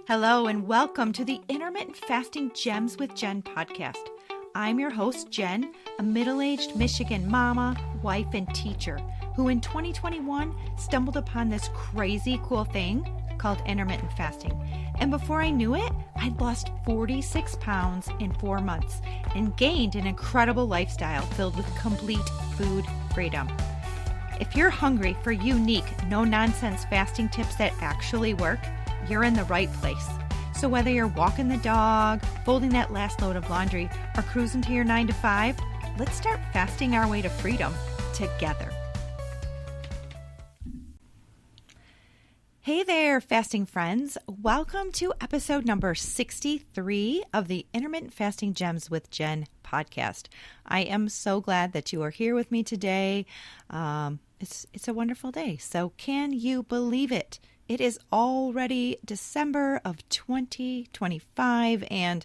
Hello and welcome to the Intermittent Fasting Gems with Jen podcast. I'm your host, Jen, a middle-aged Michigan mama, wife, and teacher who in 2021 stumbled upon this crazy cool thing called intermittent fasting. And before I knew it, I'd lost 46 pounds in 4 months and gained an incredible lifestyle filled with complete food freedom. If you're hungry for unique, no-nonsense fasting tips that actually work, you're in the right place. So whether you're walking the dog, folding that last load of laundry, or cruising to your 9 to 5, let's start fasting our way to freedom together. Hey there, fasting friends. Welcome to episode number 63 of the Intermittent Fasting Gems with Jen podcast. I am so glad that you are here with me today. It's a wonderful day. So can you believe it? It is already December of 2025, and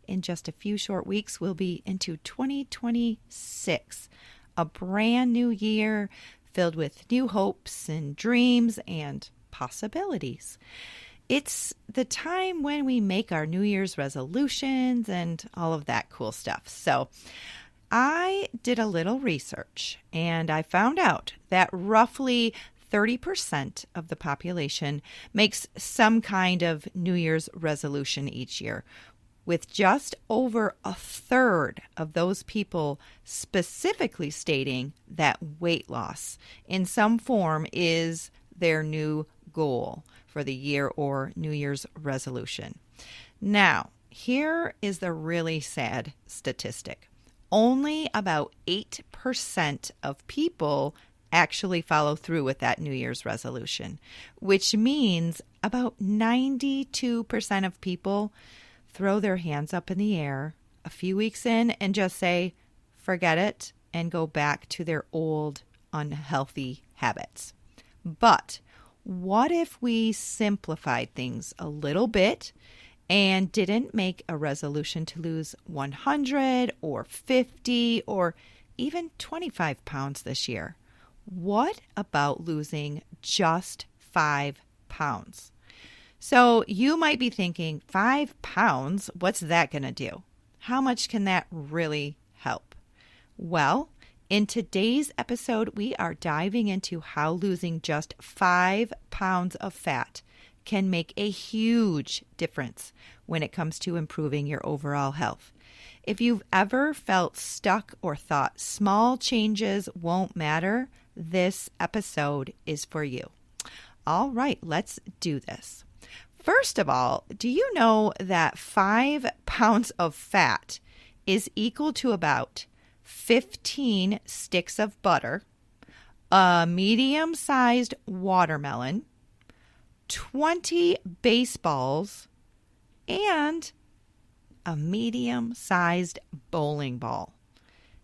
in just a few short weeks, we'll be into 2026, a brand new year filled with new hopes and dreams and possibilities. It's the time when we make our New Year's resolutions and all of that cool stuff. So I did a little research, and I found out that roughly 30% of the population makes some kind of New Year's resolution each year, with just over a third of those people specifically stating that weight loss in some form is their new goal for the year or New Year's resolution. Now, here is the really sad statistic. Only about 8% of people actually follow through with that New Year's resolution, which means about 92% of people throw their hands up in the air a few weeks in and just say, forget it, and go back to their old unhealthy habits. But what if we simplified things a little bit and didn't make a resolution to lose 100 or 50 or even 25 pounds this year? What about losing just 5 pounds? So you might be thinking, 5 pounds, what's that going to do? How much can that really help? Well, in today's episode, we are diving into how losing just 5 pounds of fat can make a huge difference when it comes to improving your overall health. If you've ever felt stuck or thought small changes won't matter, this episode is for you. All right, let's do this. First of all, do you know that 5 pounds of fat is equal to about 15 sticks of butter, a medium-sized watermelon, 20 baseballs, and a medium-sized bowling ball?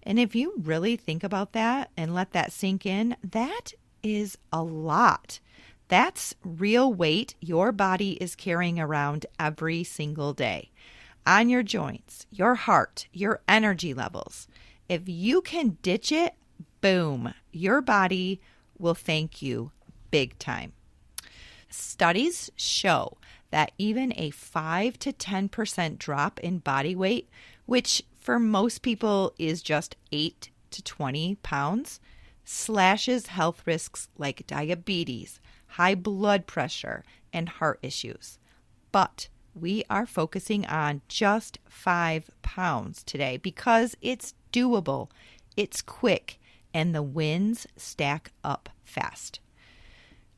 And if you really think about that and let that sink in, that is a lot. That's real weight your body is carrying around every single day on your joints, your heart, your energy levels. If you can ditch it, boom, your body will thank you big time. Studies show that even a 5 to 10% drop in body weight, which for most people is just 8 to 20 pounds, slashes health risks like diabetes, high blood pressure, and heart issues. But we are focusing on just 5 pounds today because it's doable, it's quick, and the wins stack up fast.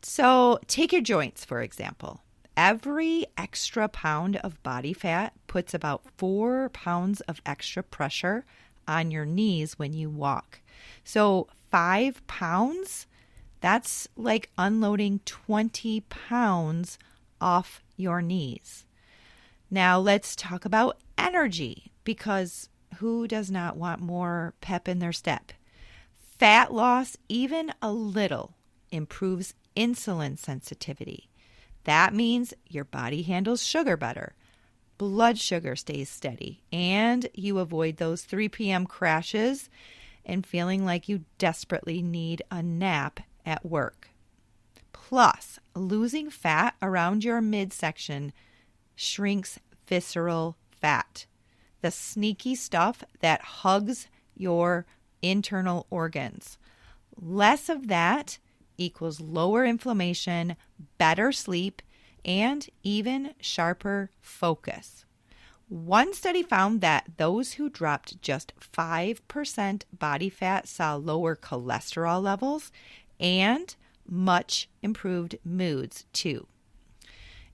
So take your joints, for example. Every extra pound of body fat puts about 4 pounds of extra pressure on your knees when you walk. So 5 pounds, that's like unloading 20 pounds off your knees. Now let's talk about energy, because who does not want more pep in their step? Fat loss, even a little, improves insulin sensitivity. That means your body handles sugar better, blood sugar stays steady, and you avoid those 3 p.m. crashes and feeling like you desperately need a nap at work. Plus, losing fat around your midsection shrinks visceral fat, the sneaky stuff that hugs your internal organs. Less of that equals lower inflammation, better sleep, and even sharper focus. One study found that those who dropped just 5% body fat saw lower cholesterol levels and much improved moods too.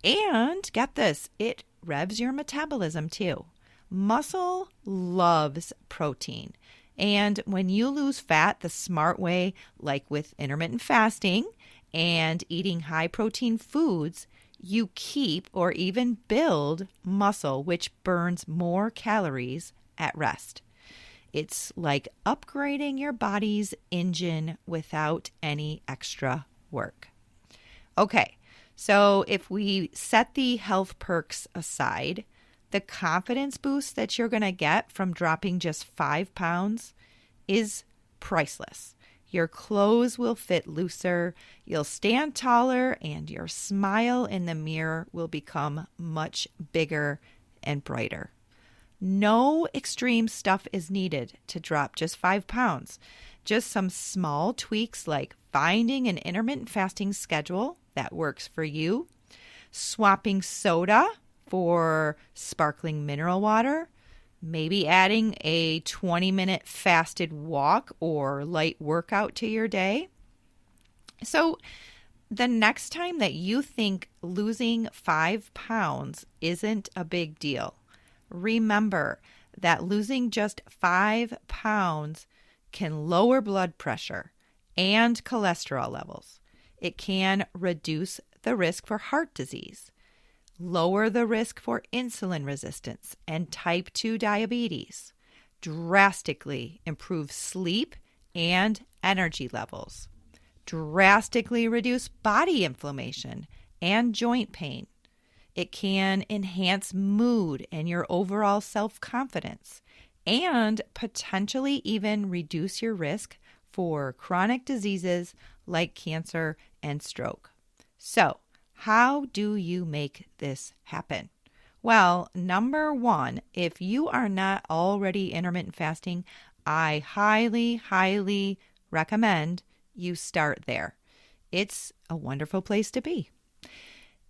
And get this, it revs your metabolism too. Muscle loves protein. And when you lose fat the smart way, like with intermittent fasting and eating high protein foods, you keep or even build muscle, which burns more calories at rest. It's like upgrading your body's engine without any extra work. Okay, so if we set the health perks aside, the confidence boost that you're going to get from dropping just 5 pounds is priceless. Your clothes will fit looser, you'll stand taller, and your smile in the mirror will become much bigger and brighter. No extreme stuff is needed to drop just 5 pounds. Just some small tweaks like finding an intermittent fasting schedule that works for you, swapping soda for sparkling mineral water, maybe adding a 20-minute fasted walk or light workout to your day. So the next time that you think losing 5 pounds isn't a big deal, remember that losing just 5 pounds can lower blood pressure and cholesterol levels. It can reduce the risk for heart disease, lower the risk for insulin resistance and type 2 diabetes, drastically improve sleep and energy levels, drastically reduce body inflammation and joint pain. It can enhance mood and your overall self-confidence, and potentially even reduce your risk for chronic diseases like cancer and stroke. So, how do you make this happen? Well, number one, if you are not already intermittent fasting, I highly, highly recommend you start there. It's a wonderful place to be.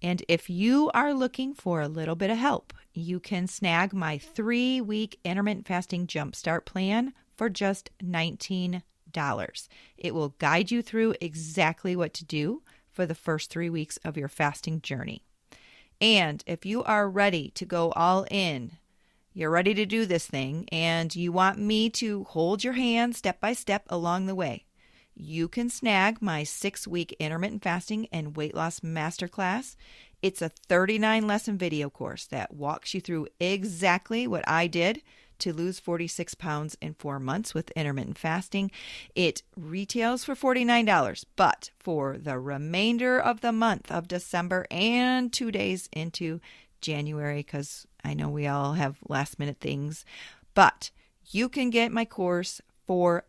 And if you are looking for a little bit of help, you can snag my 3-week intermittent fasting jumpstart plan for just $19. It will guide you through exactly what to do for the first 3 weeks of your fasting journey. And if you are ready to go all in, you're ready to do this thing, and you want me to hold your hand step by step along the way, you can snag my 6-week intermittent fasting and weight loss masterclass. It's a 39-lesson video course that walks you through exactly what I did to lose 46 pounds in 4 months with intermittent fasting. It retails for $49, but for the remainder of the month of December and 2 days into January, because I know we all have last-minute things, but you can get my course for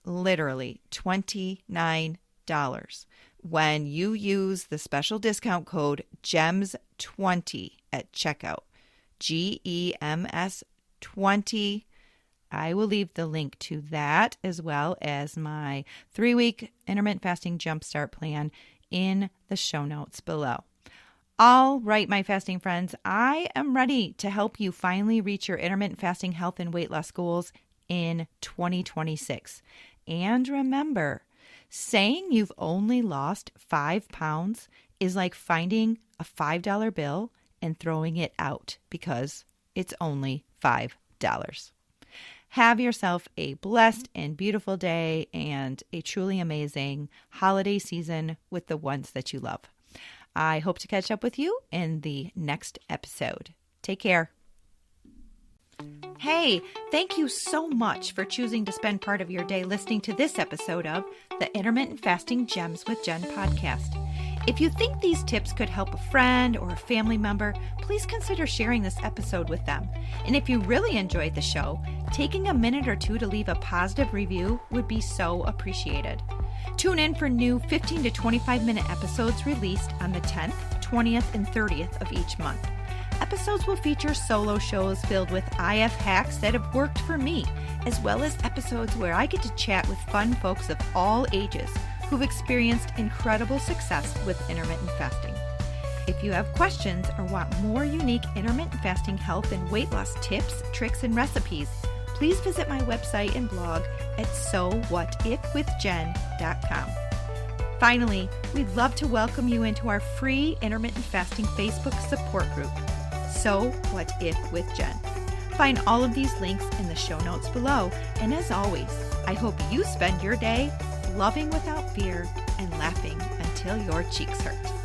literally $29 when you use the special discount code GEMS20 at checkout. GEMS 20. I will leave the link to that as well as my 3-week intermittent fasting jumpstart plan in the show notes below. All right, my fasting friends, I am ready to help you finally reach your intermittent fasting health and weight loss goals in 2026. And remember, saying you've only lost 5 pounds is like finding a $5 bill and throwing it out because it's only $5. Have yourself a blessed and beautiful day and a truly amazing holiday season with the ones that you love. I hope to catch up with you in the next episode. Take care. Hey, thank you so much for choosing to spend part of your day listening to this episode of the Intermittent Fasting Gems with Jen podcast. If you think these tips could help a friend or a family member, please consider sharing this episode with them. And if you really enjoyed the show, taking a minute or two to leave a positive review would be so appreciated. Tune in for new 15 to 25-minute episodes released on the 10th, 20th, and 30th of each month. episodes will feature solo shows filled with IF hacks that have worked for me, as well as episodes where I get to chat with fun folks of all ages who've experienced incredible success with intermittent fasting. If you have questions or want more unique intermittent fasting health and weight loss tips, tricks, and recipes, please visit my website and blog at sowhatifwithjen.com. Finally, we'd love to welcome you into our free intermittent fasting Facebook support group, So What If with Jen. Find all of these links in the show notes below. And as always, I hope you spend your day loving without fear and laughing until your cheeks hurt.